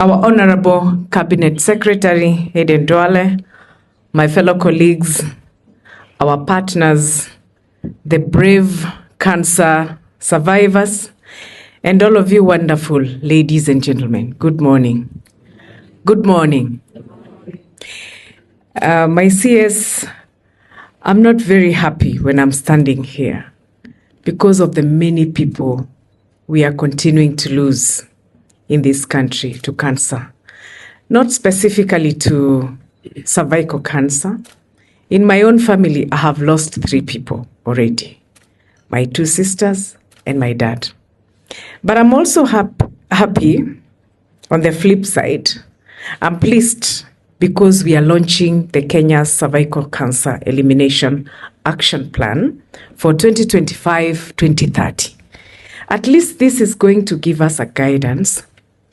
our Honorable Cabinet Secretary, Eden Duale, my fellow colleagues, our partners, the brave cancer survivors, and all of you wonderful ladies and gentlemen, good morning. Good morning. My CS, I'm not very happy when I'm standing here because of the many people we are continuing to lose in this country to cancer, not specifically to cervical cancer. In my own family, I have lost 3 people already, my 2 sisters and my dad. But I'm also happy on the flip side. I'm pleased because we are launching the Kenya Cervical Cancer Elimination Action Plan for 2025-2030. At least this is going to give us a guidance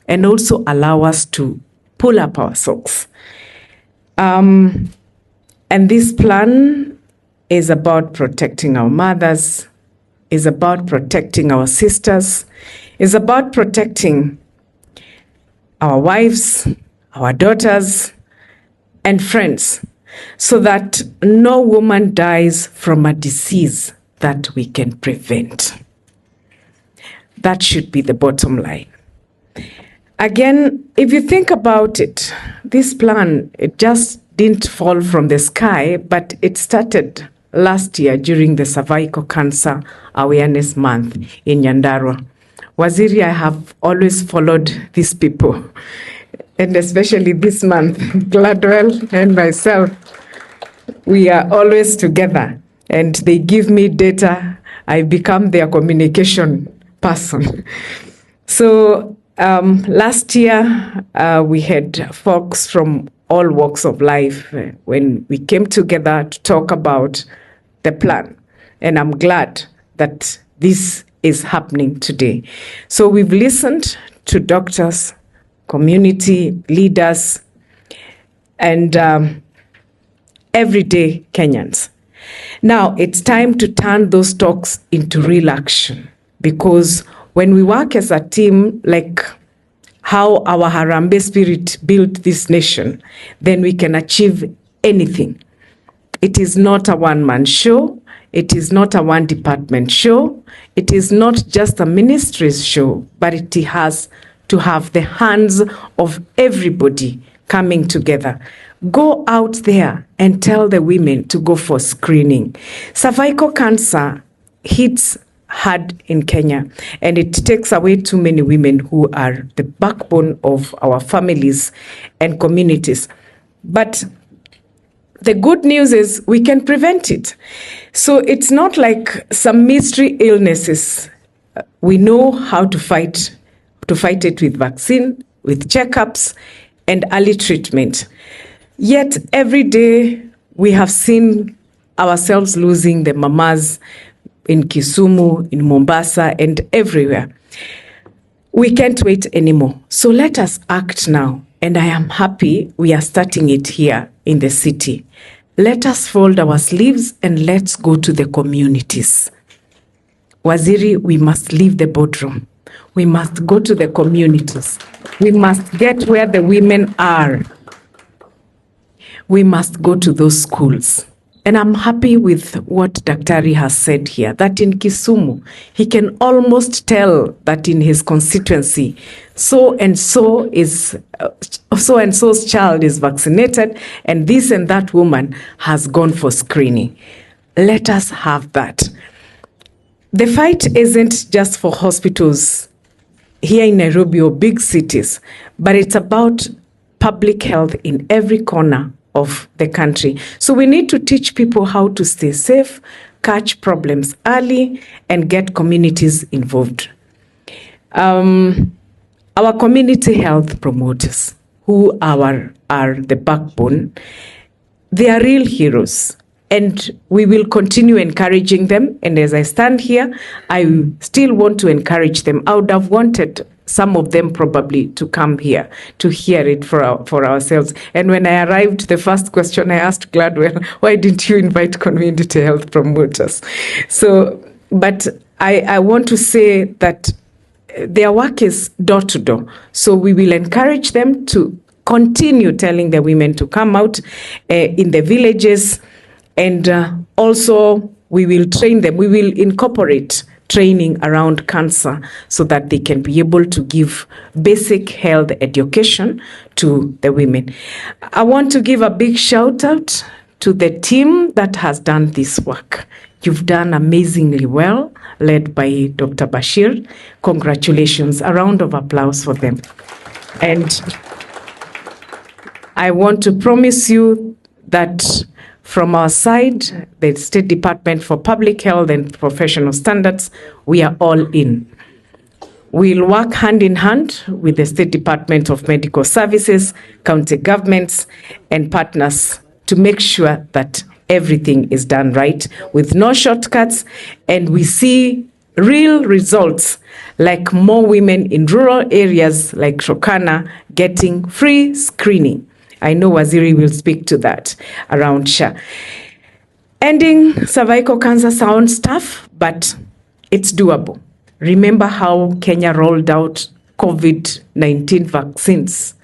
and also allow us to pull up our socks. And this plan is about protecting our mothers, is about protecting our sisters, is about protecting our wives, our daughters, and friends, so that no woman dies from a disease that we can prevent. That should be the bottom line. Again, if you think about it, this plan, it just didn't fall from the sky, but it started last year during the Cervical Cancer Awareness Month in Nyandarua. Waziri, I have always followed these people, and especially this month, Gladwell and myself, we are always together, and they give me data. I become their communication person. So last year, we had folks from all walks of life when we came together to talk about the plan. And I'm glad that this is happening today. So we've listened to doctors, community leaders, and everyday Kenyans. Now it's time to turn those talks into real action, because when we work as a team, like how our Harambee spirit built this nation, then we can achieve anything. It is not a one-man show. It is not a one-department show. It is not just a ministry's show, but it has to have the hands of everybody coming together. Go out there and tell the women to go for screening. Cervical cancer hits hard in Kenya, and it takes away too many women who are the backbone of our families and communities. But the good news is we can prevent it. So it's not like some mystery illnesses. We know how to fight it with vaccine, with checkups, and early treatment. Yet every day we have seen ourselves losing the mamas in Kisumu, in Mombasa, and everywhere. We can't wait anymore. So let us act now. And I am happy we are starting it here in the city. Let us fold our sleeves and let's go to the communities. Waziri, we must leave the boardroom. We must go to the communities. We must get where the women are. We must go to those schools. And I'm happy with what Daktari has said here, that in Kisumu, he can almost tell that in his constituency, so-and-so's child is vaccinated, and this and that woman has gone for screening. Let us have that. The fight isn't just for hospitals here in Nairobi or big cities, but it's about public health in every corner of the country. So we need to teach people how to stay safe, catch problems early, and get communities involved. Our community health promoters, who are the backbone, they are real heroes. And we will continue encouraging them. And as I stand here, I still want to encourage them. I would have wanted some of them probably to come here to hear it for ourselves. And when I arrived, the first question I asked Gladwell, why didn't you invite community health promoters? So, but I want to say that their work is door to door. So we will encourage them to continue telling the women to come out in the villages, and also we will train them. We will incorporate training around cancer so that they can be able to give basic health education to the women. I want to give a big shout out to the team that has done this work. You've done amazingly well, led by Dr. Bashir. Congratulations. A round of applause for them. And I want to promise you that from our side, the State Department for Public Health and Professional Standards, we are all in. We'll work hand in hand with the State Department of Medical Services, county governments, and partners to make sure that everything is done right with no shortcuts, and we see real results, like more women in rural areas like Turkana getting free screening. I know Waziri will speak to that around SHA. Ending cervical cancer sounds tough, but it's doable. Remember how Kenya rolled out COVID-19 vaccines,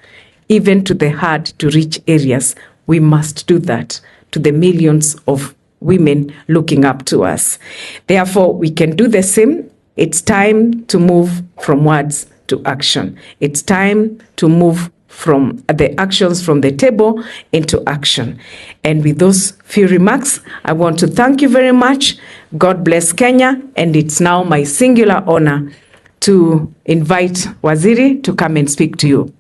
even to the hard-to-reach areas. We must do that to the millions of women looking up to us. Therefore, we can do the same. It's time to move from words to action. It's time to move from the actions from the table into action. And with those few remarks, I want to thank you very much. God bless Kenya. And it's now my singular honor to invite Waziri to come and speak to you.